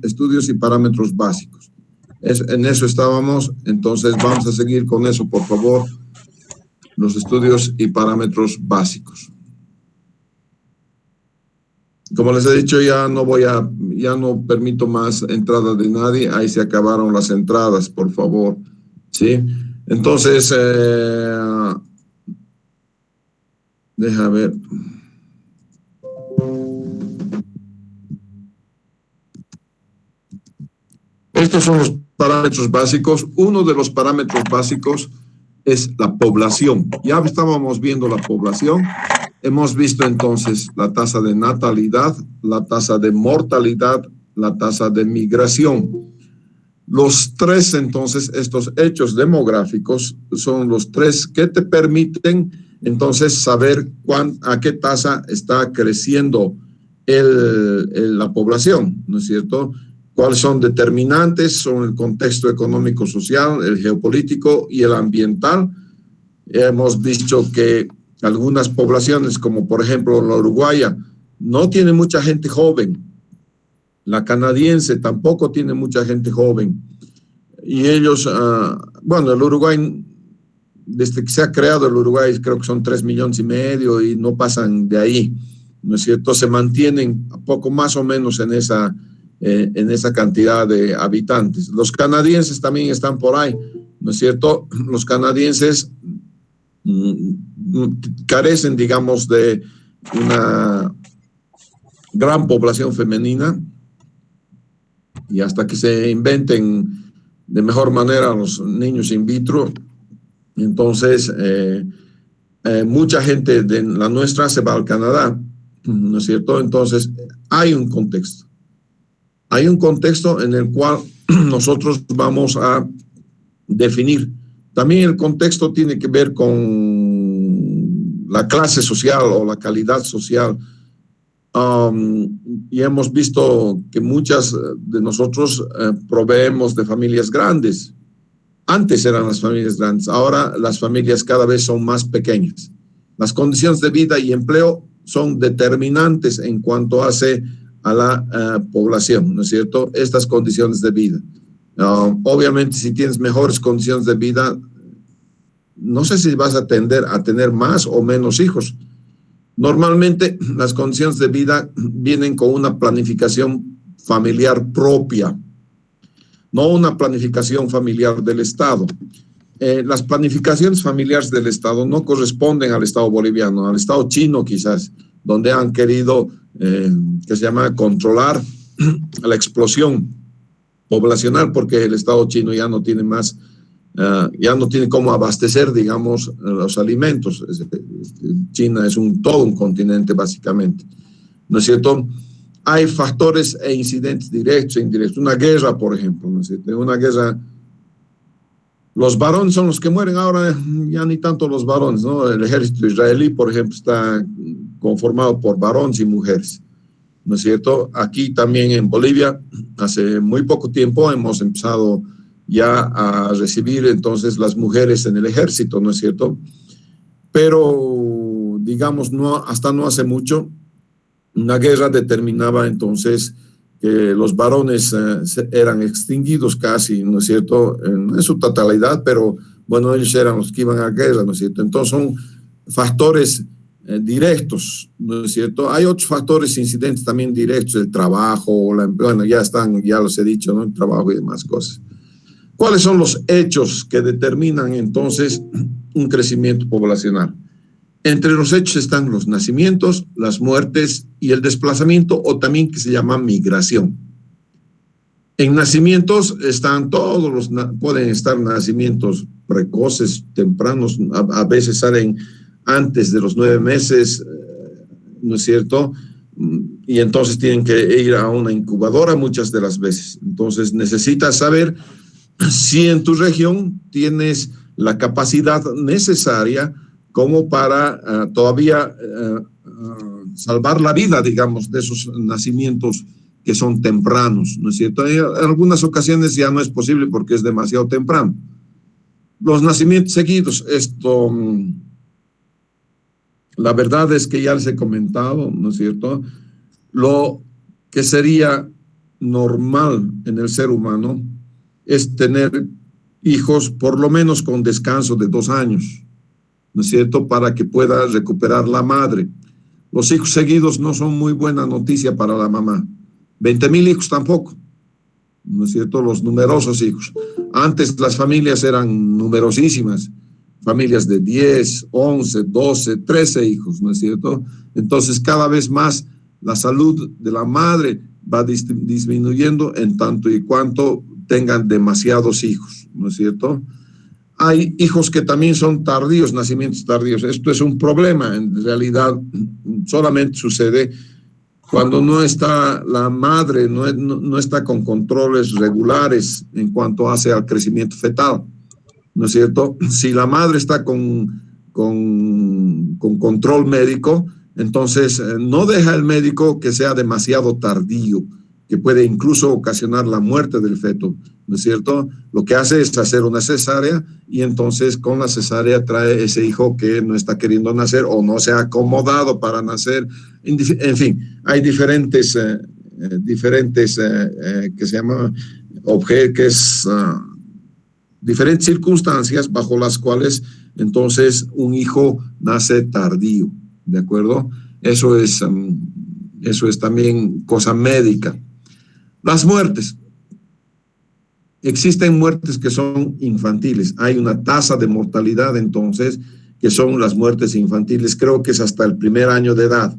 estudios y parámetros básicos. En eso estábamos, entonces vamos a seguir con eso, por favor. Los estudios y parámetros básicos. Como les he dicho, ya no permito más entrada de nadie. Ahí se acabaron las entradas, por favor. ¿Sí? Entonces, deja ver. Estos son los parámetros básicos. Uno de los parámetros básicos es la población. Ya estábamos viendo la población. Hemos visto entonces la tasa de natalidad, la tasa de mortalidad, la tasa de migración. Los tres, entonces, estos hechos demográficos son los tres que te permiten, entonces, saber a qué tasa está creciendo la población, ¿no es cierto? ¿Cuáles son determinantes? Son el contexto económico, social, el geopolítico y el ambiental. Hemos dicho que algunas poblaciones, como por ejemplo la uruguaya, no tiene mucha gente joven. La canadiense tampoco tiene mucha gente joven. Y ellos, bueno, el Uruguay, desde que se ha creado el Uruguay, creo que son 3,5 millones y no pasan de ahí, ¿no es cierto? Se mantienen poco más o menos en esa cantidad de habitantes. Los canadienses también están por ahí, ¿no es cierto? Los canadienses carecen, digamos, de una gran población femenina, y hasta que se inventen de mejor manera los niños in vitro, entonces mucha gente de la nuestra se va al Canadá, ¿no es cierto? Entonces hay un contexto en el cual nosotros vamos a definir. También el contexto tiene que ver con la clase social o la calidad social. Y hemos visto que muchas de nosotros proveemos de familias grandes. Antes eran las familias grandes, ahora las familias cada vez son más pequeñas. Las condiciones de vida y empleo son determinantes en cuanto hace a la población, ¿no es cierto? Estas condiciones de vida. Obviamente, si tienes mejores condiciones de vida, no sé si vas a tender a tener más o menos hijos. Normalmente, las condiciones de vida vienen con una planificación familiar propia, no una planificación familiar del Estado. Las planificaciones familiares del Estado no corresponden al Estado boliviano, al Estado chino quizás, donde han querido, que se llama, controlar la explosión poblacional, porque el Estado chino ya no tiene más, ya no tiene cómo abastecer, digamos, los alimentos. China es todo un continente, básicamente, ¿no es cierto? Hay factores e incidentes directos e indirectos. Una guerra, por ejemplo, ¿no es cierto? Una guerra, los varones son los que mueren ahora, ya ni tanto los varones, ¿no? El ejército israelí, por ejemplo, está conformado por varones y mujeres, ¿no es cierto? Aquí también en Bolivia, hace muy poco tiempo hemos empezado ya a recibir entonces las mujeres en el ejército, ¿no es cierto? Pero, digamos, hasta no hace mucho, una guerra determinaba entonces que los varones eran extinguidos casi, ¿no es cierto?, en su totalidad, pero bueno, ellos eran los que iban a guerra, ¿no es cierto? Entonces son factores directos, ¿no es cierto? Hay otros factores incidentes también directos, el trabajo, bueno, ya los he dicho, ¿no? El trabajo y demás cosas. ¿Cuáles son los hechos que determinan entonces un crecimiento poblacional? Entre los hechos están los nacimientos, las muertes y el desplazamiento, o también que se llama migración. En nacimientos están pueden estar nacimientos precoces, tempranos, a veces salen antes de los 9 meses, ¿no es cierto? Y entonces tienen que ir a una incubadora muchas de las veces. Entonces necesitas saber si en tu región tienes la capacidad necesaria como para todavía salvar la vida, digamos, de esos nacimientos que son tempranos, ¿no es cierto? En algunas ocasiones ya no es posible porque es demasiado temprano. Los nacimientos seguidos, la verdad es que ya les he comentado, ¿no es cierto? Lo que sería normal en el ser humano es tener hijos por lo menos con descanso de 2 años, ¿no es cierto?, para que pueda recuperar la madre. Los hijos seguidos no son muy buena noticia para la mamá. 20.000 hijos tampoco, ¿no es cierto?, los numerosos hijos. Antes las familias eran numerosísimas, familias de 10, 11, 12, 13 hijos, ¿no es cierto? Entonces cada vez más la salud de la madre va disminuyendo en tanto y cuanto tengan demasiados hijos, ¿no es cierto? Hay hijos que también son tardíos, nacimientos tardíos. Esto es un problema. En realidad solamente sucede cuando no está la madre, no está con controles regulares en cuanto hace al crecimiento fetal, ¿no es cierto? Si la madre está con control médico, entonces no deja el médico que sea demasiado tardío, que puede incluso ocasionar la muerte del feto, ¿no es cierto? Lo que hace es hacer una cesárea y entonces con la cesárea trae ese hijo que no está queriendo nacer o no se ha acomodado para nacer. En fin, hay diferentes que se llama diferentes circunstancias bajo las cuales entonces un hijo nace tardío, ¿de acuerdo? Eso es también cosa médica. Las muertes. Existen muertes que son infantiles. Hay una tasa de mortalidad entonces que son las muertes infantiles. Creo que es hasta el 1er año de edad,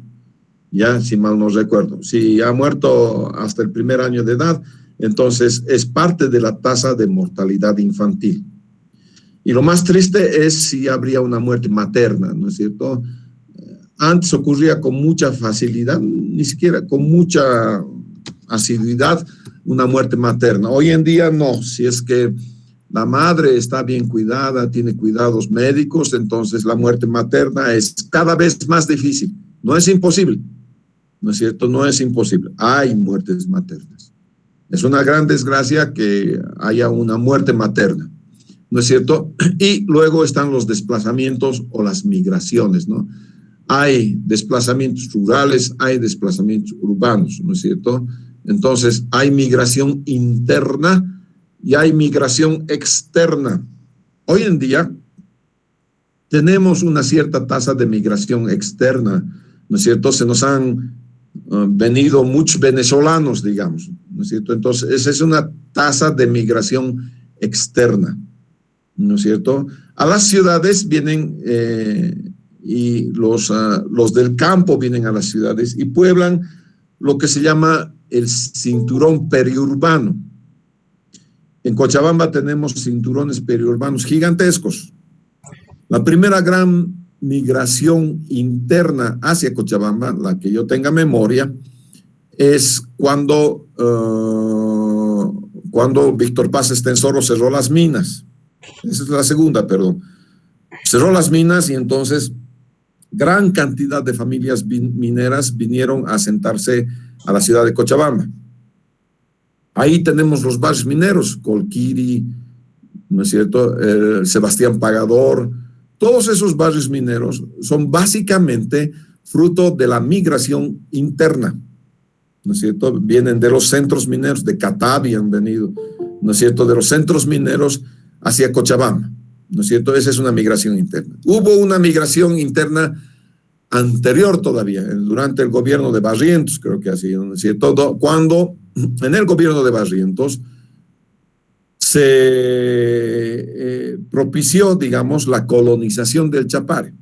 ya, si mal no recuerdo. Si ha muerto hasta el 1er año de edad, entonces es parte de la tasa de mortalidad infantil. Y lo más triste es si habría una muerte materna, ¿no es cierto? Antes ocurría con mucha facilidad, ni siquiera con mucha asiduidad, una muerte materna. Hoy en día no, si es que la madre está bien cuidada, tiene cuidados médicos, entonces la muerte materna es cada vez más difícil. No es imposible, ¿no es cierto? No es imposible. Hay muertes maternas. Es una gran desgracia que haya una muerte materna, ¿no es cierto? Y luego están los desplazamientos o las migraciones, ¿no? Hay desplazamientos rurales, hay desplazamientos urbanos, ¿no es cierto? Entonces, hay migración interna y hay migración externa. Hoy en día tenemos una cierta tasa de migración externa, ¿no es cierto? Se nos han venido muchos venezolanos, digamos, ¿no es cierto? Entonces, esa es una tasa de migración externa, ¿no es cierto? A las ciudades vienen y los del campo vienen a las ciudades y pueblan lo que se llama el cinturón periurbano. En Cochabamba tenemos cinturones periurbanos gigantescos. La primera gran migración interna hacia Cochabamba, la que yo tenga memoria, es cuando Víctor Paz Estenssoro cerró las minas. Esa es la segunda, perdón. Cerró las minas y entonces gran cantidad de familias mineras vinieron a asentarse a la ciudad de Cochabamba. Ahí tenemos los barrios mineros, Colquiri, ¿no es cierto? Sebastián Pagador. Todos esos barrios mineros son básicamente fruto de la migración interna, ¿no es cierto? Vienen de los centros mineros, de Catavi han venido, ¿no es cierto? De los centros mineros hacia Cochabamba, ¿no es cierto? Esa es una migración interna. Hubo una migración interna anterior todavía, durante el gobierno de Barrientos, creo que así, ¿no es cierto? Cuando en el gobierno de Barrientos se propició, digamos, la colonización del Chapare,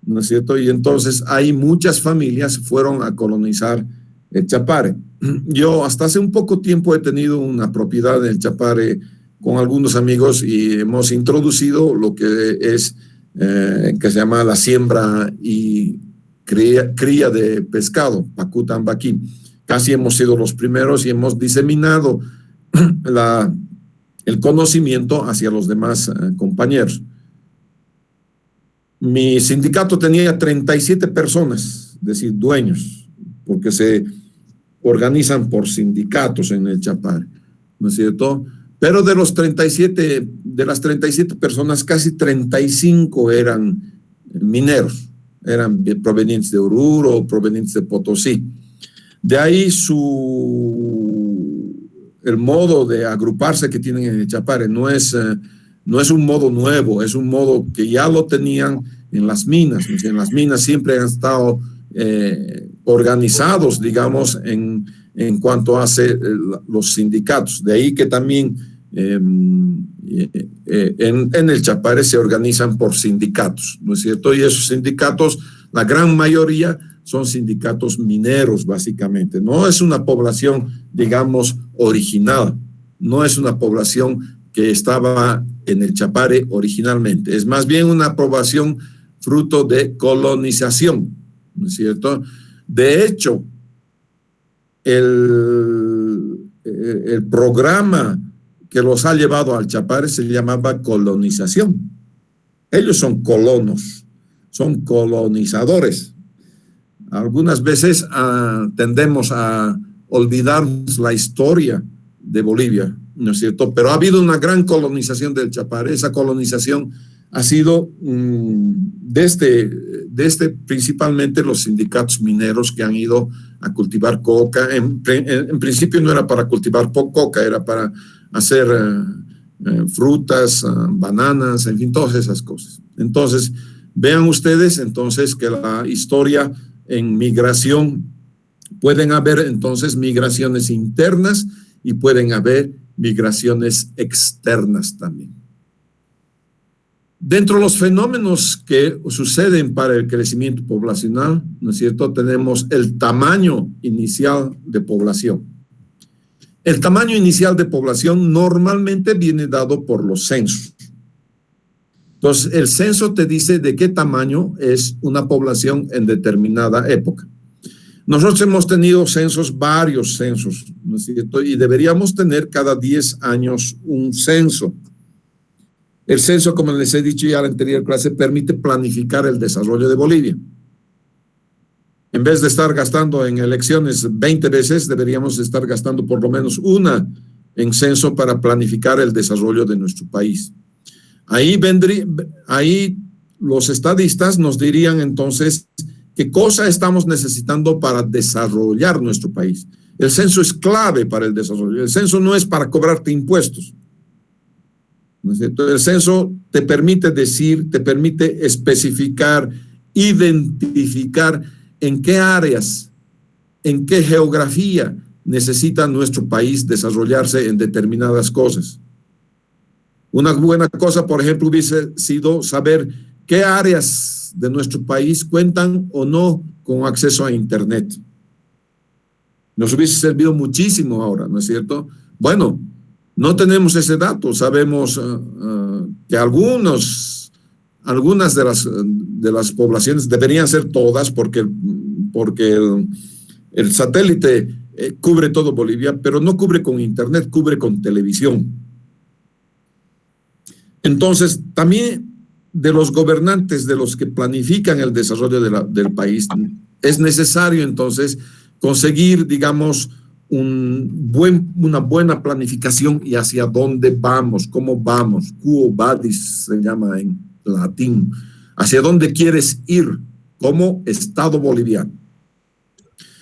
¿no es cierto? Y entonces ahí muchas familias fueron a colonizar el Chapare. Yo hasta hace un poco tiempo he tenido una propiedad en el Chapare con algunos amigos y hemos introducido lo que es que se llama la siembra y cría de pescado, Pacu Tambaqui. Casi hemos sido los primeros y hemos diseminado el conocimiento hacia los demás compañeros. Mi sindicato tenía 37 personas, es decir, dueños, porque se organizan por sindicatos en el Chapare, ¿no es cierto? Pero de las 37 personas, casi 35 eran mineros, eran provenientes de Oruro o provenientes de Potosí. De ahí el modo de agruparse que tienen en el Chapare no es un modo nuevo, es un modo que ya lo tenían en las minas. En las minas siempre han estado organizados, digamos, en cuanto a los sindicatos. De ahí que también en el Chapare se organizan por sindicatos, ¿no es cierto? Y esos sindicatos, la gran mayoría, son sindicatos mineros, básicamente. No es una población, digamos, original. No es una población que estaba en el Chapare originalmente. Es más bien una población fruto de colonización, ¿no es cierto? De hecho, el programa que los ha llevado al Chapare se llamaba colonización. Ellos son colonos, son colonizadores. Algunas veces tendemos a olvidar la historia de Bolivia, ¿no es cierto? Pero ha habido una gran colonización del Chapare. Esa colonización ha sido desde principalmente los sindicatos mineros que han ido a cultivar coca. En principio no era para cultivar coca, era para hacer frutas, bananas, en fin, todas esas cosas. Entonces, vean ustedes entonces que la historia en migración, pueden haber entonces migraciones internas y pueden haber migraciones externas también. Dentro de los fenómenos que suceden para el crecimiento poblacional, ¿no es cierto?, tenemos el tamaño inicial de población. El tamaño inicial de población normalmente viene dado por los censos. Entonces, el censo te dice de qué tamaño es una población en determinada época. Nosotros hemos tenido censos, varios censos, ¿no es cierto? Y deberíamos tener cada 10 años un censo. El censo, como les he dicho ya en la anterior clase, permite planificar el desarrollo de Bolivia. En vez de estar gastando en elecciones 20 veces, deberíamos estar gastando por lo menos una en censo para planificar el desarrollo de nuestro país. Ahí los estadistas nos dirían entonces qué cosa estamos necesitando para desarrollar nuestro país. El censo es clave para el desarrollo. El censo no es para cobrarte impuestos, ¿no es cierto? El censo te permite decir, te permite especificar, identificar en qué áreas, en qué geografía necesita nuestro país desarrollarse en determinadas cosas. Una buena cosa, por ejemplo, hubiese sido saber qué áreas de nuestro país cuentan o no con acceso a Internet. Nos hubiese servido muchísimo ahora, ¿no es cierto? Bueno, no tenemos ese dato. Sabemos que algunas de las poblaciones deberían ser todas porque el satélite cubre todo Bolivia, pero no cubre con Internet, cubre con televisión. Entonces, también de los gobernantes, de los que planifican el desarrollo del país, es necesario entonces conseguir, digamos, una buena planificación y hacia dónde vamos, cómo vamos, quo vadis se llama en latín, hacia dónde quieres ir como Estado boliviano.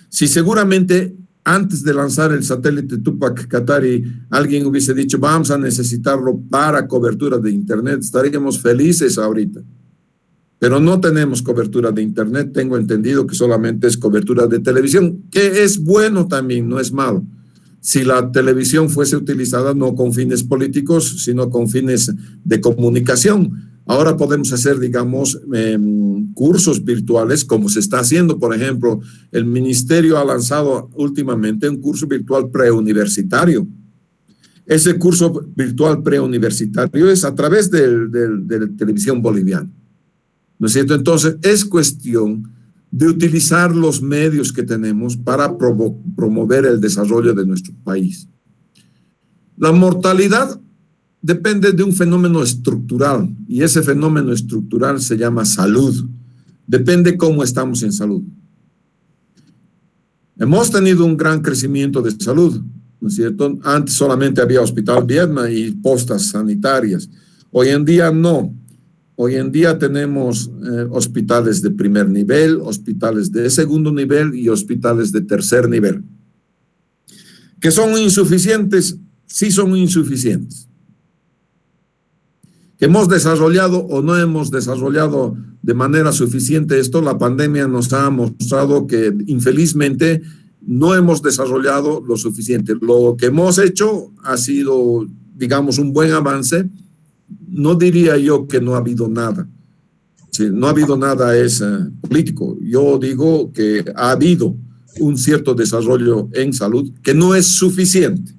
Si seguramente antes de lanzar el satélite Tupac Katari, alguien hubiese dicho, vamos a necesitarlo para cobertura de Internet, estaríamos felices ahorita. Pero no tenemos cobertura de Internet, tengo entendido que solamente es cobertura de televisión, que es bueno también, no es malo. Si la televisión fuese utilizada no con fines políticos, sino con fines de comunicación. Ahora podemos hacer, digamos, cursos virtuales, como se está haciendo. Por ejemplo, el ministerio ha lanzado últimamente un curso virtual preuniversitario. Ese curso virtual preuniversitario es a través de la televisión boliviana, ¿no es cierto? Entonces, es cuestión de utilizar los medios que tenemos para promover el desarrollo de nuestro país. La mortalidad depende de un fenómeno estructural y ese fenómeno estructural se llama salud. Depende cómo estamos en salud. Hemos tenido un gran crecimiento de salud, ¿no es cierto? Antes solamente había Hospital Viedma y postas sanitarias. Hoy en día no. Hoy en día tenemos hospitales de primer nivel, hospitales de segundo nivel y hospitales de tercer nivel. ¿Que son insuficientes? Sí son insuficientes. ¿Que hemos desarrollado o no hemos desarrollado de manera suficiente esto? La pandemia nos ha mostrado que infelizmente no hemos desarrollado lo suficiente. Lo que hemos hecho ha sido, digamos, un buen avance. No diría yo que no ha habido nada. Si no ha habido nada es político. Yo digo que ha habido un cierto desarrollo en salud que no es suficiente.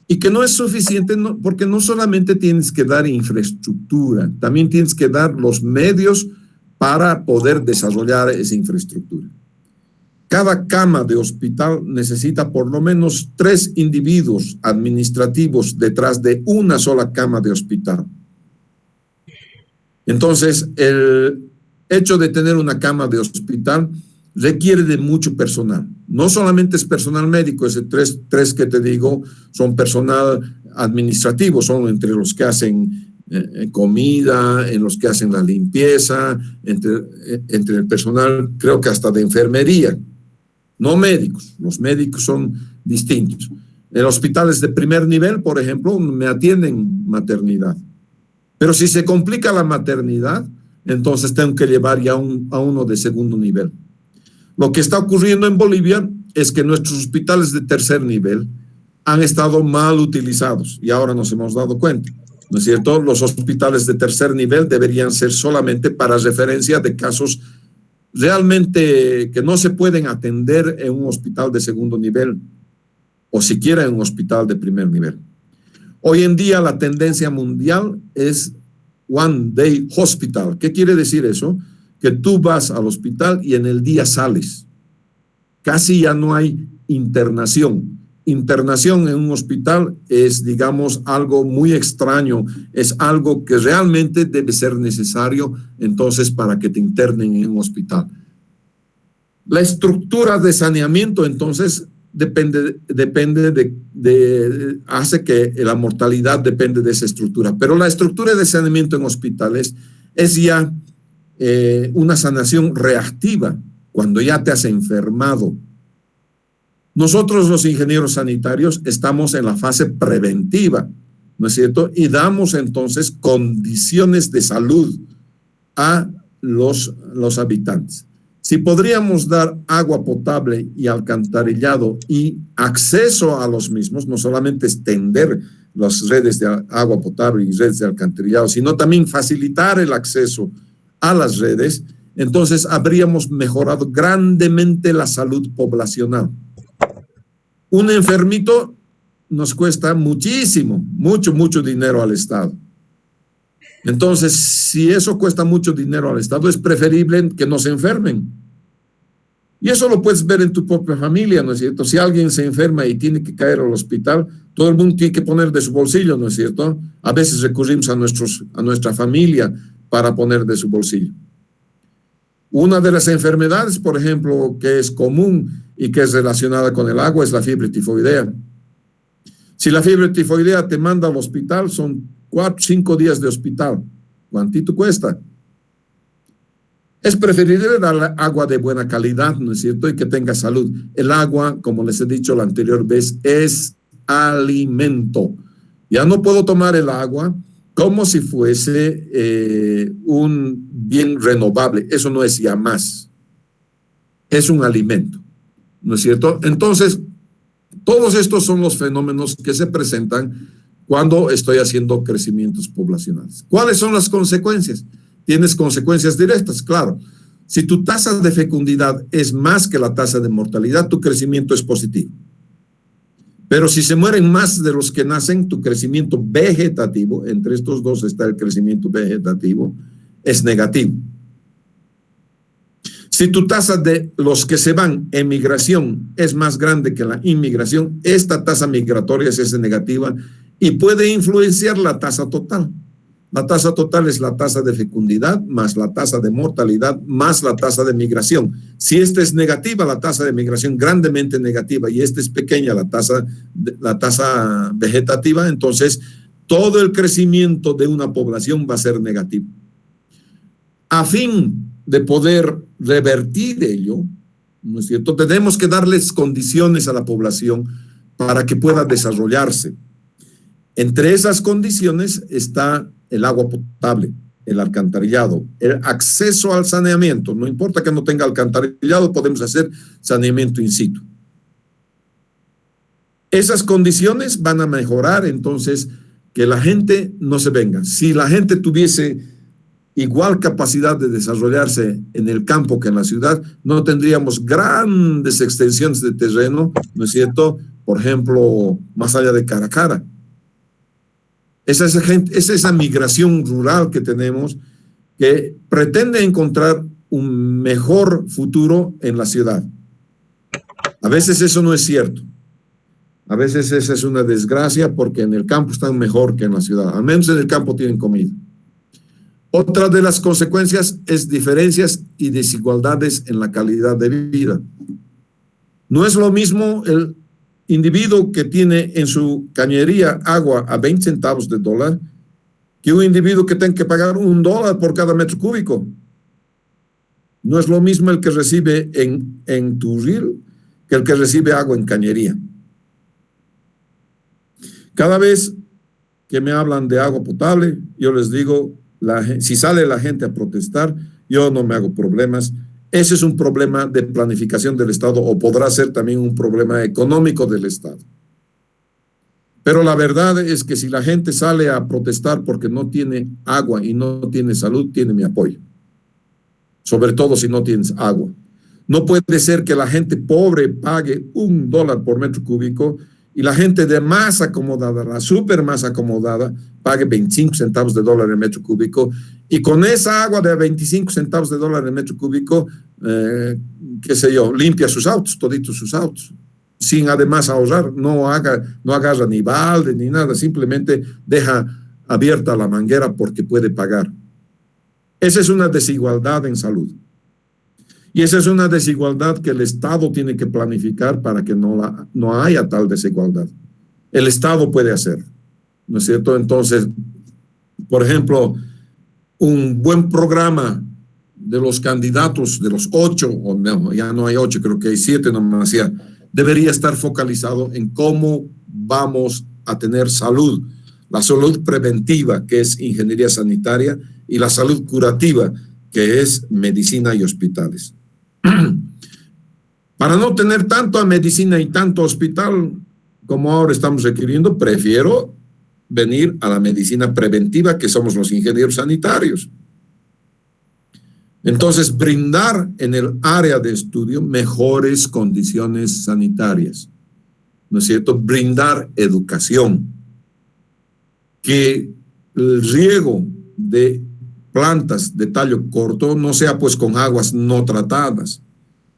Y que no es suficiente porque no solamente tienes que dar infraestructura, también tienes que dar los medios para poder desarrollar esa infraestructura. Cada cama de hospital necesita por lo menos 3 individuos administrativos detrás de una sola cama de hospital. Entonces, el hecho de tener una cama de hospital requiere de mucho personal. No solamente es personal médico, ese tres que te digo son personal administrativo, son entre los que hacen comida, en los que hacen la limpieza, entre el personal, creo que hasta de enfermería. No médicos, los médicos son distintos. En hospitales de primer nivel, por ejemplo, me atienden maternidad. Pero si se complica la maternidad, entonces tengo que llevar ya a uno de segundo nivel. Lo que está ocurriendo en Bolivia es que nuestros hospitales de tercer nivel han estado mal utilizados y ahora nos hemos dado cuenta, ¿no es cierto? Los hospitales de tercer nivel deberían ser solamente para referencia de casos realmente que no se pueden atender en un hospital de segundo nivel o siquiera en un hospital de primer nivel. Hoy en día la tendencia mundial es One Day Hospital. ¿Qué quiere decir eso? Que tú vas al hospital y en el día sales. Casi ya no hay internación. Internación en un hospital es, digamos, algo muy extraño, es algo que realmente debe ser necesario entonces para que te internen en un hospital. La estructura de saneamiento entonces hace que la mortalidad depende de esa estructura, pero la estructura de saneamiento en hospitales es ya una sanación reactiva cuando ya te has enfermado. Nosotros los ingenieros sanitarios estamos en la fase preventiva, ¿no es cierto? Y damos entonces condiciones de salud a los habitantes. Si podríamos dar agua potable y alcantarillado y acceso a los mismos, no solamente extender las redes de agua potable y redes de alcantarillado, sino también facilitar el acceso a las redes, entonces habríamos mejorado grandemente la salud poblacional. Un enfermito nos cuesta muchísimo, mucho dinero al Estado. Entonces, si eso cuesta mucho dinero al Estado, es preferible que no se enfermen. Y eso lo puedes ver en tu propia familia, ¿no es cierto? Si alguien se enferma y tiene que caer al hospital, todo el mundo tiene que poner de su bolsillo, ¿no es cierto? A veces recurrimos a nuestra familia para poner de su bolsillo. Una de las enfermedades, por ejemplo, que es común y que es relacionada con el agua es la fiebre tifoidea. Si la fiebre tifoidea te manda al hospital, son 4 o 5 días de hospital. ¿Cuántito cuesta? Es preferible dar agua de buena calidad, ¿no es cierto? Y que tenga salud. El agua, como les he dicho la anterior vez, es alimento. Ya no puedo tomar el agua como si fuese un bien renovable. Eso no es ya más. Es un alimento, ¿no es cierto? Entonces, todos estos son los fenómenos que se presentan cuando estoy haciendo crecimientos poblacionales. ¿Cuáles son las consecuencias? Tienes consecuencias directas, claro. Si tu tasa de fecundidad es más que la tasa de mortalidad, tu crecimiento es positivo. Pero si se mueren más de los que nacen, tu crecimiento vegetativo, entre estos dos está el crecimiento vegetativo, es negativo. Si tu tasa de los que se van en migración es más grande que la inmigración, esta tasa migratoria es negativa y puede influenciar la tasa total. La tasa total es la tasa de fecundidad más la tasa de mortalidad más la tasa de migración. Si esta es negativa, la tasa de migración grandemente negativa y esta es pequeña, la tasa vegetativa, entonces todo el crecimiento de una población va a ser negativo. A fin de poder revertir ello, ¿no es cierto?, tenemos que darles condiciones a la población para que pueda desarrollarse. Entre esas condiciones está el agua potable, el alcantarillado, el acceso al saneamiento. No importa que no tenga alcantarillado, podemos hacer saneamiento in situ. Esas condiciones van a mejorar entonces que la gente no se venga. Si la gente tuviese igual capacidad de desarrollarse en el campo que en la ciudad, no tendríamos grandes extensiones de terreno, ¿no es cierto?, por ejemplo, más allá de Caracara. Es esa migración rural que tenemos que pretende encontrar un mejor futuro en la ciudad. A veces eso no es cierto. A veces esa es una desgracia porque en el campo están mejor que en la ciudad. Al menos en el campo tienen comida. Otra de las consecuencias es diferencias y desigualdades en la calidad de vida. No es lo mismo el individuo que tiene en su cañería agua a 20 centavos de dólar que un individuo que tenga que pagar $1 por cada metro cúbico. No es lo mismo el que recibe en Turril que el que recibe agua en cañería. Cada vez que me hablan de agua potable, yo les digo, si sale la gente a protestar, yo no me hago problemas. Ese es un problema de planificación del Estado o podrá ser también un problema económico del Estado. Pero la verdad es que si la gente sale a protestar porque no tiene agua y no tiene salud, tiene mi apoyo. Sobre todo si no tienes agua. No puede ser que la gente pobre pague $1 por metro cúbico y la gente de más acomodada, la súper más acomodada, pague 25 centavos de dólar el metro cúbico, y con esa agua de 25 centavos de dólar el metro cúbico, qué sé yo, limpia sus autos, toditos sus autos, sin además ahorrar, no agarra ni balde ni nada, simplemente deja abierta la manguera porque puede pagar. Esa es una desigualdad en salud. Y esa es una desigualdad que el Estado tiene que planificar para que no haya tal desigualdad. El Estado puede hacer, ¿no es cierto? Entonces, por ejemplo, un buen programa de los candidatos, de los 8, o no, ya no hay 8, creo que hay 7 nomás ya, debería estar focalizado en cómo vamos a tener salud. La salud preventiva, que es ingeniería sanitaria, y la salud curativa, que es medicina y hospitales. Para no tener tanto a medicina y tanto hospital como ahora estamos requiriendo, prefiero venir a la medicina preventiva, que somos los ingenieros sanitarios. Entonces, brindar en el área de estudio mejores condiciones sanitarias, ¿no es cierto? Brindar educación, que el riego de plantas de tallo corto no sea pues con aguas no tratadas,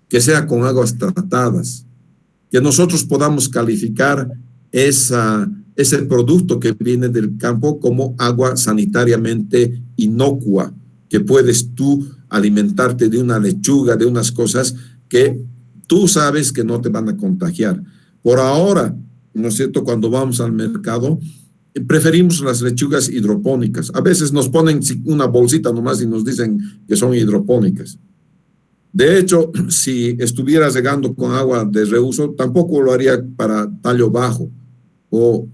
que sea con aguas tratadas, que nosotros podamos calificar ese producto que viene del campo como agua sanitariamente inocua, que puedes tú alimentarte de una lechuga, de unas cosas que tú sabes que no te van a contagiar. Por ahora, ¿no es cierto?, cuando vamos al mercado, preferimos las lechugas hidropónicas. A veces nos ponen una bolsita nomás y nos dicen que son hidropónicas. De hecho, si estuviera regando con agua de reuso, tampoco lo haría para tallo bajo o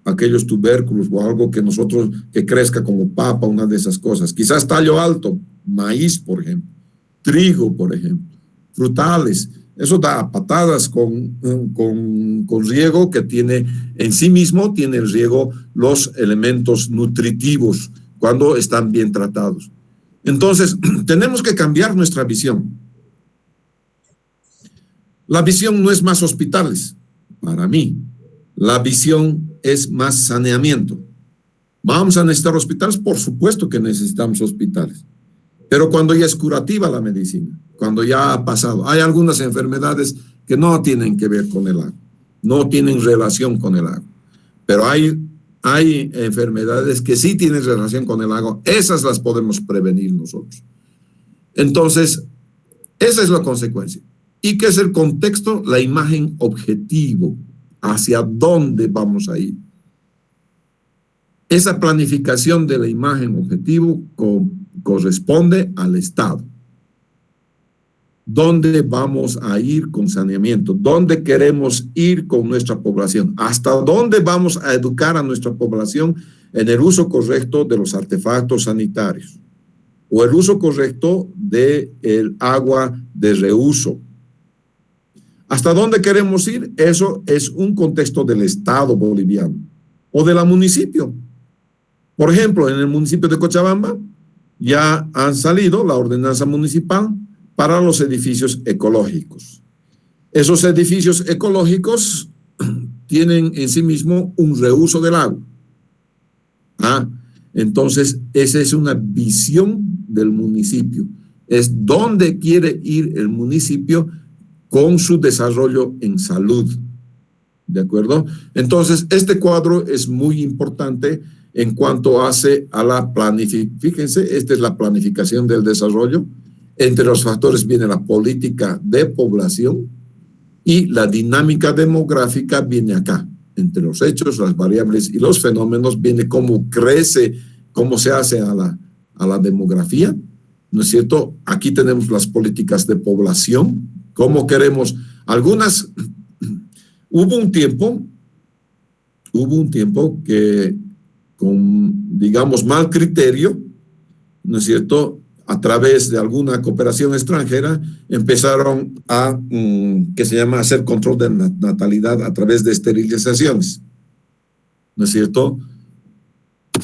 aquellos tubérculos o algo que crezca como papa, una de esas cosas. Quizás tallo alto, maíz, por ejemplo, trigo, por ejemplo, frutales. Eso da patadas con riego que tiene en sí mismo, tiene el riego los elementos nutritivos cuando están bien tratados. Entonces, tenemos que cambiar nuestra visión. La visión no es más hospitales, para mí. La visión es más saneamiento. ¿Vamos a necesitar hospitales? Por supuesto que necesitamos hospitales. Pero cuando ya es curativa la medicina, cuando ya ha pasado. Hay algunas enfermedades que no tienen que ver con el agua, no tienen relación con el agua. Pero hay enfermedades que sí tienen relación con el agua. Esas las podemos prevenir nosotros. Entonces, esa es la consecuencia. ¿Y qué es el contexto? La imagen objetivo. ¿Hacia dónde vamos a ir? Esa planificación de la imagen objetivo corresponde al Estado. ¿Dónde vamos a ir con saneamiento? ¿Dónde queremos ir con nuestra población? ¿Hasta dónde vamos a educar a nuestra población en el uso correcto de los artefactos sanitarios? O el uso correcto del agua de reuso. ¿Hasta dónde queremos ir? Eso es un contexto del Estado boliviano o de la municipio. Por ejemplo, en el municipio de Cochabamba ya han salido la ordenanza municipal para los edificios ecológicos. Esos edificios ecológicos tienen en sí mismo un reuso del agua. Entonces, esa es una visión del municipio. Es dónde quiere ir el municipio con su desarrollo en salud. ¿De acuerdo? Entonces, este cuadro es muy importante en cuanto hace a la planificación. Fíjense, esta es la planificación del desarrollo. Entre los factores viene la política de población y la dinámica demográfica viene acá. Entre los hechos, las variables y los fenómenos viene cómo crece, cómo se hace a la demografía, ¿no es cierto? Aquí tenemos las políticas de población, cómo queremos, algunas, hubo un tiempo que con, digamos, mal criterio, ¿no es cierto?, a través de alguna cooperación extranjera, empezaron a, que se llama hacer control de natalidad a través de esterilizaciones, ¿no es cierto?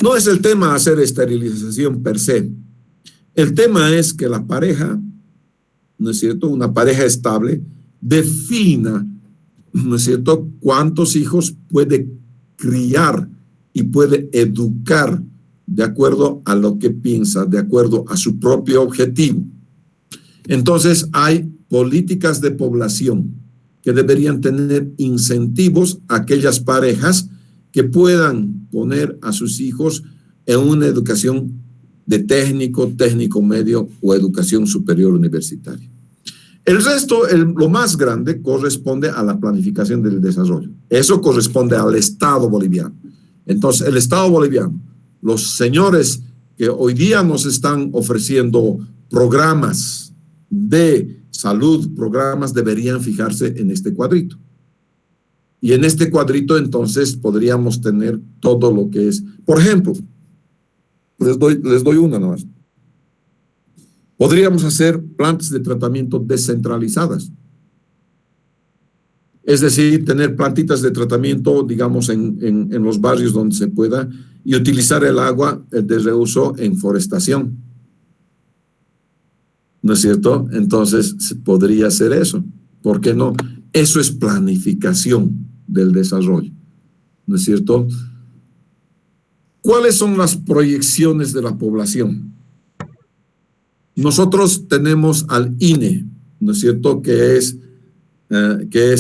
No es el tema hacer esterilización per se. El tema es que la pareja, ¿no es cierto?, una pareja estable, defina, ¿no es cierto?, cuántos hijos puede criar y puede educar de acuerdo a lo que piensa, de acuerdo a su propio objetivo. Entonces, hay políticas de población que deberían tener incentivos a aquellas parejas que puedan poner a sus hijos en una educación de técnico, técnico medio o educación superior universitaria. El resto, lo más grande, corresponde a la planificación del desarrollo. Eso corresponde al Estado boliviano. Entonces, el Estado boliviano, los señores que hoy día nos están ofreciendo programas de salud, programas, deberían fijarse en este cuadrito. Y en este cuadrito, entonces, podríamos tener todo lo que es. Por ejemplo, les doy una nomás. Podríamos hacer plantas de tratamiento descentralizadas. Es decir, tener plantitas de tratamiento, digamos, en los barrios donde se pueda, y utilizar el agua de reuso en forestación. ¿No es cierto? Entonces, se podría hacer eso. ¿Por qué no? Eso es planificación del desarrollo. ¿No es cierto? ¿Cuáles son las proyecciones de la población? Nosotros tenemos al INE, ¿no es cierto?, que es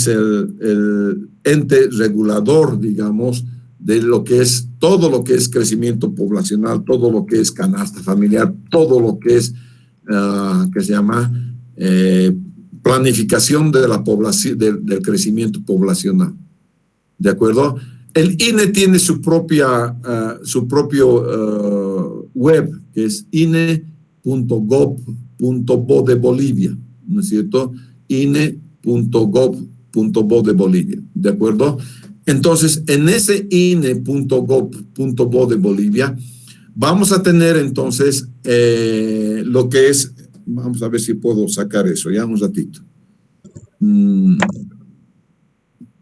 el ente regulador, digamos, de lo que es, todo lo que es crecimiento poblacional, todo lo que es canasta familiar, todo lo que es, que se llama planificación de la población, del crecimiento poblacional. ¿De acuerdo? El INE tiene su propio web, que es ine.gov.bo de Bolivia, ¿no es cierto? ine.gov.bo de Bolivia, ¿de acuerdo? Entonces, en ese ine.gov.bo de Bolivia, vamos a tener entonces lo que es, vamos a ver si puedo sacar eso, ya un ratito.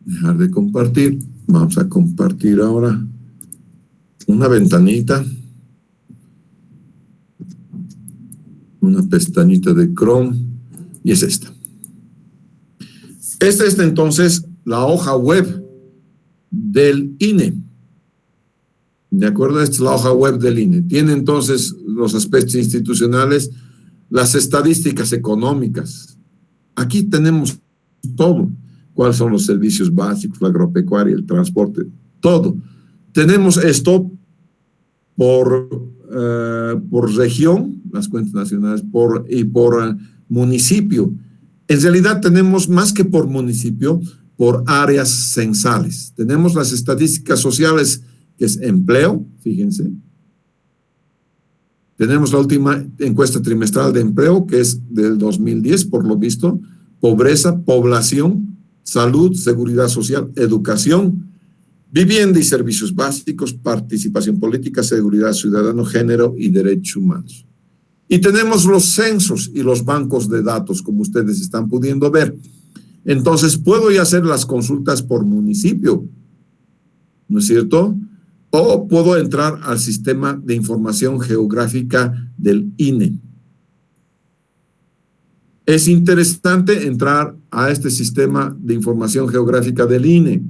Dejar de compartir, vamos a compartir ahora una ventanita, una pestañita de Chrome, y es esta. Esta es entonces la hoja web del INE. ¿De acuerdo? Esta es la hoja web del INE. Tiene entonces los aspectos institucionales, las estadísticas económicas. Aquí tenemos todo. ¿Cuáles son los servicios básicos, la agropecuaria, el transporte? Todo. Tenemos esto por región, las cuentas nacionales, y por municipio. En realidad tenemos más que por municipio, por áreas censales. Tenemos las estadísticas sociales que es empleo, fíjense. Tenemos la última encuesta trimestral de empleo, que es del 2010, por lo visto. Pobreza, población, salud, seguridad social, educación, vivienda y servicios básicos, participación política, seguridad ciudadana, género y derechos humanos. Y tenemos los censos y los bancos de datos, como ustedes están pudiendo ver. Entonces, puedo ya hacer las consultas por municipio, ¿no es cierto? O puedo entrar al sistema de información geográfica del INE. Es interesante entrar a este sistema de información geográfica del INE,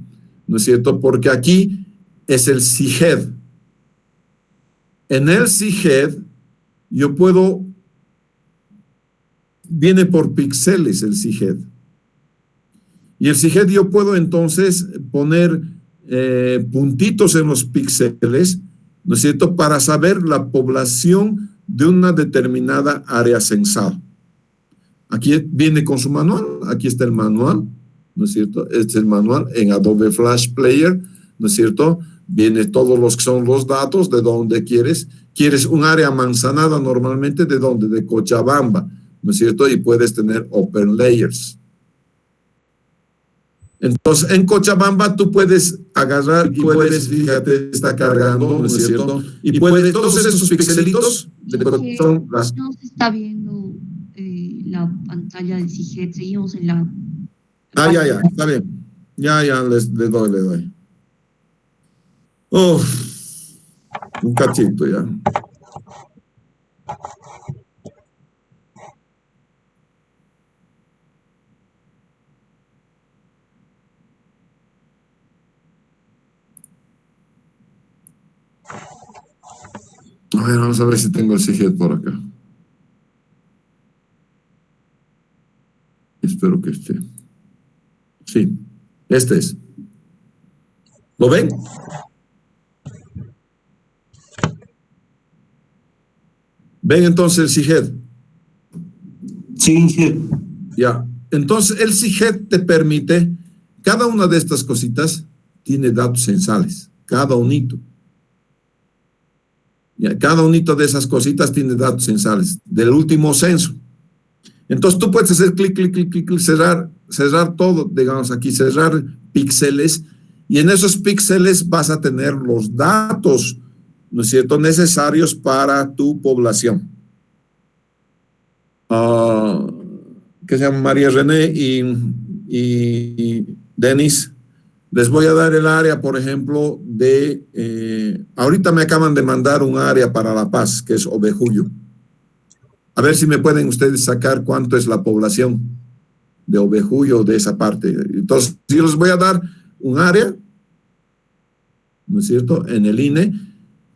¿no es cierto? Porque aquí es el CIGED. En el CIGED yo puedo, viene por píxeles el CIGED. Y el CIGED yo puedo entonces poner puntitos en los píxeles, ¿no es cierto?, para saber la población de una determinada área censal. Aquí viene con su manual, aquí está el manual, ¿no es cierto? Este es el manual en Adobe Flash Player, ¿no es cierto? Viene todos los que son los datos de dónde quieres. Quieres un área manzanada normalmente, ¿de dónde? De Cochabamba, ¿no es cierto? Y puedes tener Open Layers. Entonces, en Cochabamba tú puedes agarrar y puedes, fíjate, está cargando, ¿no es cierto? Y puedes, todos esos pixelitos son las... No se está viendo la pantalla del CIGED, seguimos en la... ya, está bien. Ya, le doy. Un cachito ya. A ver, vamos a ver si tengo el CIGED por acá. Espero que esté. Sí, este es. ¿Lo ven? ¿Ven entonces el CIGED? Sí. Ya. Entonces, el CIGED te permite, cada una de estas cositas tiene datos censales, cada unito. Ya, cada unito de esas cositas tiene datos censales, del último censo. Entonces, tú puedes hacer clic, cerrar todo, digamos aquí, cerrar píxeles, y en esos píxeles vas a tener los datos, ¿no es cierto?, necesarios para tu población. Que se llama María René y Denis, les voy a dar el área, por ejemplo, de... ahorita me acaban de mandar un área para La Paz, que es Ovejuyo. A ver si me pueden ustedes sacar cuánto es la población de Ovejuyo, de esa parte. Entonces, yo les voy a dar un área, ¿no es cierto?, en el INE,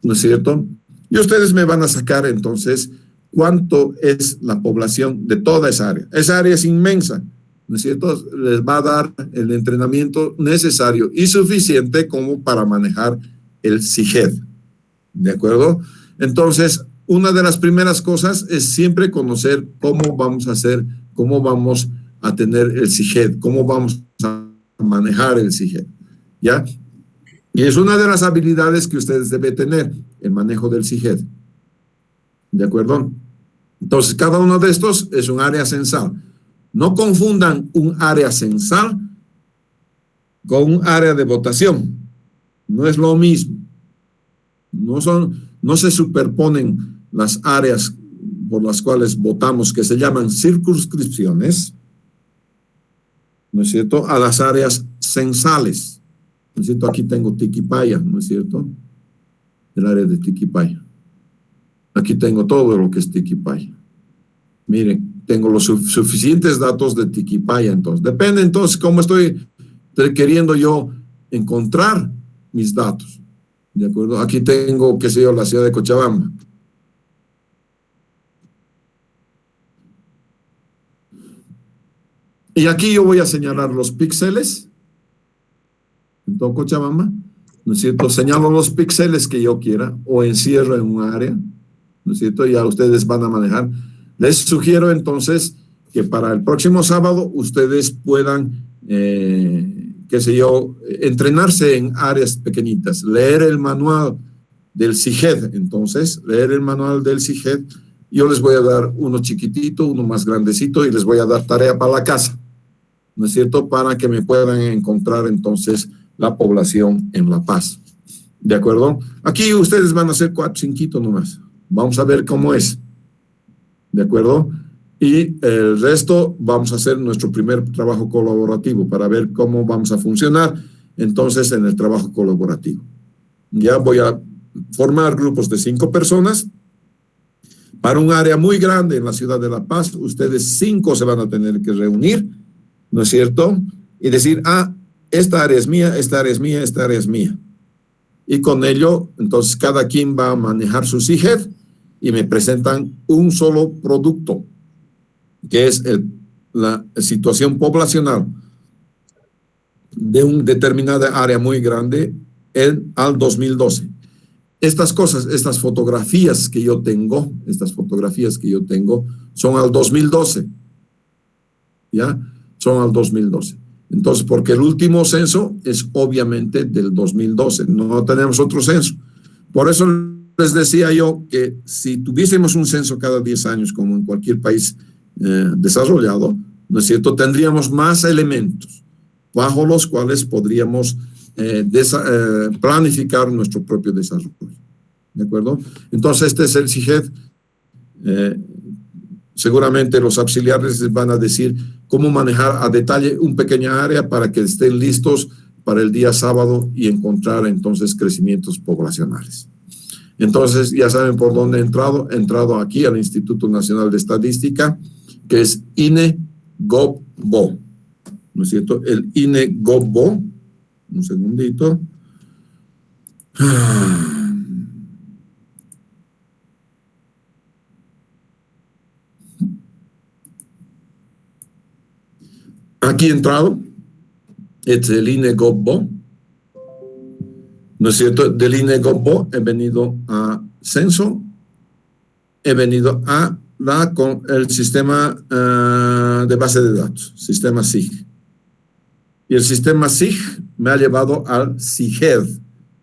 ¿no es cierto? Y ustedes me van a sacar, entonces, cuánto es la población de toda esa área. Esa área es inmensa, ¿no es cierto? Les va a dar el entrenamiento necesario y suficiente como para manejar el CIGED, ¿de acuerdo? Entonces, una de las primeras cosas es siempre conocer cómo vamos a hacer, cómo vamos a tener el CIGED, cómo vamos a manejar el CIGED, ¿ya? Y es una de las habilidades que ustedes deben tener, el manejo del CIGED, ¿de acuerdo? Entonces, cada uno de estos es un área censal. No confundan un área censal con un área de votación. No es lo mismo. No se superponen las áreas por las cuales votamos, que se llaman circunscripciones, ¿no es cierto?, a las áreas censales. ¿No es cierto? Aquí tengo Tiquipaya, ¿no es cierto? El área de Tiquipaya. Aquí tengo todo lo que es Tiquipaya. Miren, tengo los suficientes datos de Tiquipaya, entonces. Depende, entonces, cómo estoy queriendo yo encontrar mis datos. ¿De acuerdo? Aquí tengo, qué sé yo, la ciudad de Cochabamba. Y aquí yo voy a señalar los píxeles. En todo Cochabamba, ¿no es cierto? Señalo los píxeles que yo quiera o encierro en un área, ¿no es cierto? Ya ustedes van a manejar. Les sugiero entonces que para el próximo sábado ustedes puedan qué sé yo, entrenarse en áreas pequeñitas, leer el manual del CIGED. Entonces, leer el manual del CIGED, yo les voy a dar uno chiquitito, uno más grandecito, y les voy a dar tarea para la casa, ¿no es cierto? Para que me puedan encontrar entonces la población en La Paz. ¿De acuerdo? Aquí ustedes van a hacer 4, 5 nomás. Vamos a ver cómo es. ¿De acuerdo? Y el resto vamos a hacer nuestro primer trabajo colaborativo para ver cómo vamos a funcionar entonces en el trabajo colaborativo. Ya voy a formar grupos de 5 personas para un área muy grande en la ciudad de La Paz. Ustedes 5 se van a tener que reunir, ¿no es cierto? Y decir, esta área es mía, esta área es mía, esta área es mía. Y con ello, entonces, cada quien va a manejar su CIGED y me presentan un solo producto, que es la situación poblacional de una determinada área muy grande al 2012. Estas cosas, estas fotografías que yo tengo, son al 2012, ¿ya? Son al 2012. Entonces, porque el último censo es obviamente del 2012, no tenemos otro censo. Por eso les decía yo que si tuviésemos un censo cada 10 años, como en cualquier país desarrollado, ¿no es cierto?, tendríamos más elementos bajo los cuales podríamos planificar nuestro propio desarrollo. ¿De acuerdo? Entonces, este es el CIGED. Seguramente los auxiliares les van a decir cómo manejar a detalle un pequeña área para que estén listos para el día sábado y encontrar entonces crecimientos poblacionales. Entonces, ya saben por dónde he entrado aquí al Instituto Nacional de Estadística, que es INE-GovBo, ¿no es cierto? El INE-GovBo, un segundito. Aquí he entrado, es el INE-GovBo, ¿no es cierto? Del INE-GovBo he venido a censo, he venido a con el sistema de base de datos, sistema SIG. Y el sistema SIG me ha llevado al CIGED.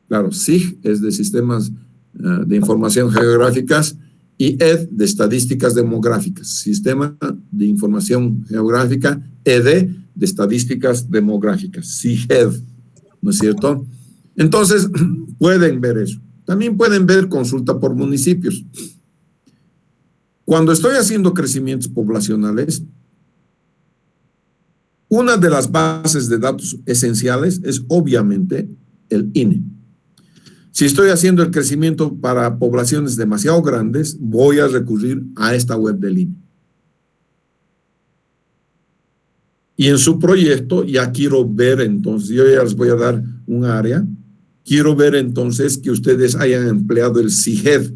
Claro, SIG es de sistemas de información geográficas y ED de estadísticas demográficas. Sistema de información geográfica, ED de estadísticas demográficas, CIGED, ¿no es cierto? Entonces, pueden ver eso. También pueden ver consulta por municipios. Cuando estoy haciendo crecimientos poblacionales, una de las bases de datos esenciales es obviamente el INE. Si estoy haciendo el crecimiento para poblaciones demasiado grandes, voy a recurrir a esta web del INE. Y en su proyecto ya quiero ver, entonces, yo ya les voy a dar un área, quiero ver entonces que ustedes hayan empleado el CIGED.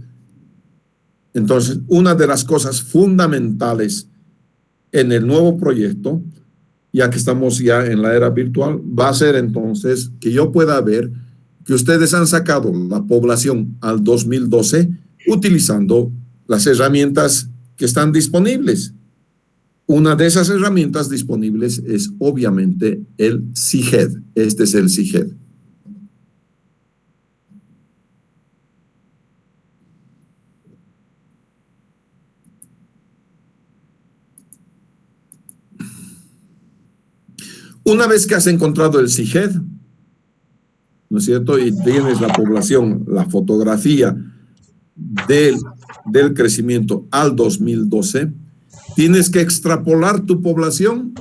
Entonces, una de las cosas fundamentales en el nuevo proyecto, ya que estamos ya en la era virtual, va a ser entonces que yo pueda ver que ustedes han sacado la población al 2012 utilizando las herramientas que están disponibles. Una de esas herramientas disponibles es obviamente el CIGED. Este es el CIGED. Una vez que has encontrado el CIGED, ¿no es cierto?, y tienes la población, la fotografía del crecimiento al 2012, tienes que extrapolar tu población,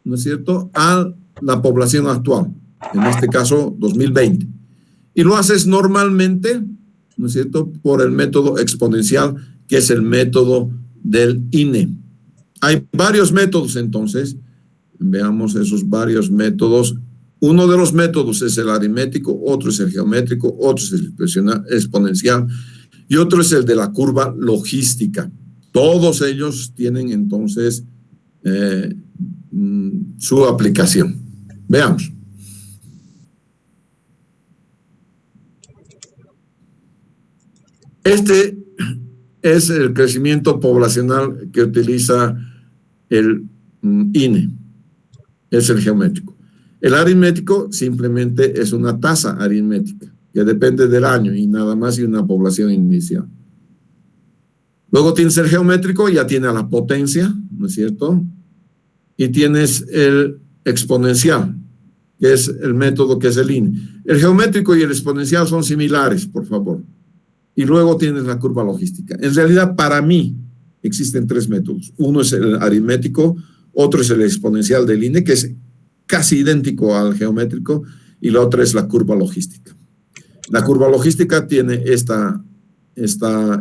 ¿no es cierto?, a la población actual, en este caso 2020. Y lo haces normalmente, ¿no es cierto?, por el método exponencial, que es el método del INE. Hay varios métodos entonces. Veamos esos varios métodos. Uno de los métodos es el aritmético, otro es el geométrico, otro es el exponencial y otro es el de la curva logística. Todos ellos tienen entonces su aplicación. Veamos. Este es el crecimiento poblacional que utiliza el INE. Es el geométrico. El aritmético simplemente es una tasa aritmética que depende del año y nada más y una población inicial. Luego tienes el geométrico, ya tiene a la potencia, ¿no es cierto? Y tienes el exponencial, que es el método que es el INE. El geométrico y el exponencial son similares, por favor. Y luego tienes la curva logística. En realidad, para mí, existen tres métodos. Uno es el aritmético, otro es el exponencial del INE, que es casi idéntico al geométrico, y la otra es la curva logística. La curva logística tiene esta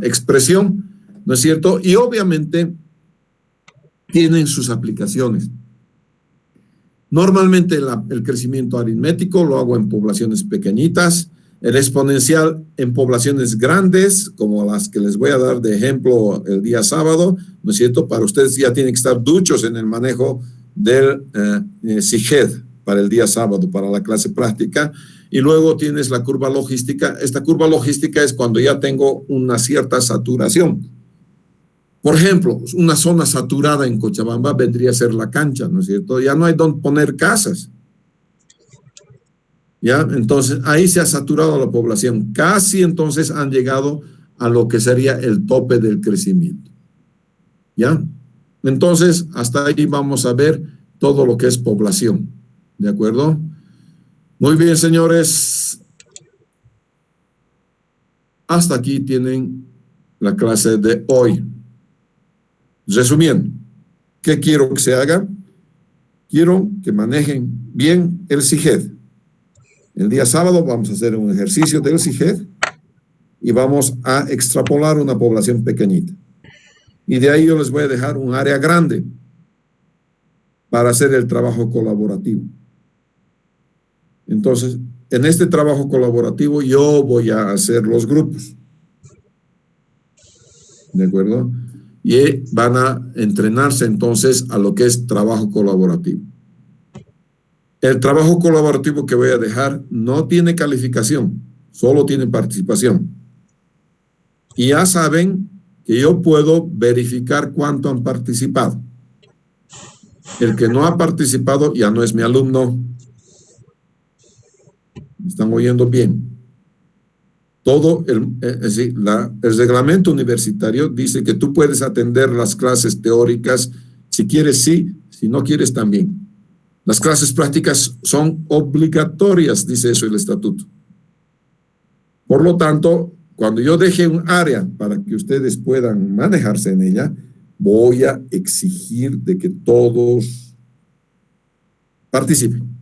expresión, ¿no es cierto? Y obviamente tienen sus aplicaciones. Normalmente el crecimiento aritmético lo hago en poblaciones pequeñitas, el exponencial en poblaciones grandes, como las que les voy a dar de ejemplo el día sábado, ¿no es cierto? Para ustedes ya tienen que estar duchos en el manejo del SIGED para el día sábado, para la clase práctica. Y luego tienes la curva logística. Esta curva logística es cuando ya tengo una cierta saturación. Por ejemplo, una zona saturada en Cochabamba vendría a ser la cancha, ¿no es cierto? Ya no hay donde poner casas. ¿Ya? Entonces, ahí se ha saturado la población. Casi entonces han llegado a lo que sería el tope del crecimiento. ¿Ya? Entonces, hasta ahí vamos a ver todo lo que es población. ¿De acuerdo? Muy bien, señores. Hasta aquí tienen la clase de hoy. Resumiendo, ¿qué quiero que se haga? Quiero que manejen bien el SIGED. El día sábado vamos a hacer un ejercicio del SIGED y vamos a extrapolar una población pequeñita. Y de ahí yo les voy a dejar un área grande para hacer el trabajo colaborativo. Entonces, en este trabajo colaborativo yo voy a hacer los grupos. ¿De acuerdo? Y van a entrenarse entonces a lo que es trabajo colaborativo. El trabajo colaborativo que voy a dejar no tiene calificación, solo tiene participación. Y ya saben que yo puedo verificar cuánto han participado. El que no ha participado ya no es mi alumno. ¿Me están oyendo bien? Todo el reglamento universitario dice que tú puedes atender las clases teóricas, si quieres sí, si no quieres también. Las clases prácticas son obligatorias, dice eso el estatuto. Por lo tanto, cuando yo deje un área para que ustedes puedan manejarse en ella, voy a exigir de que todos participen.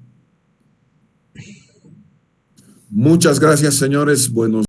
Muchas gracias, señores. Buenos días.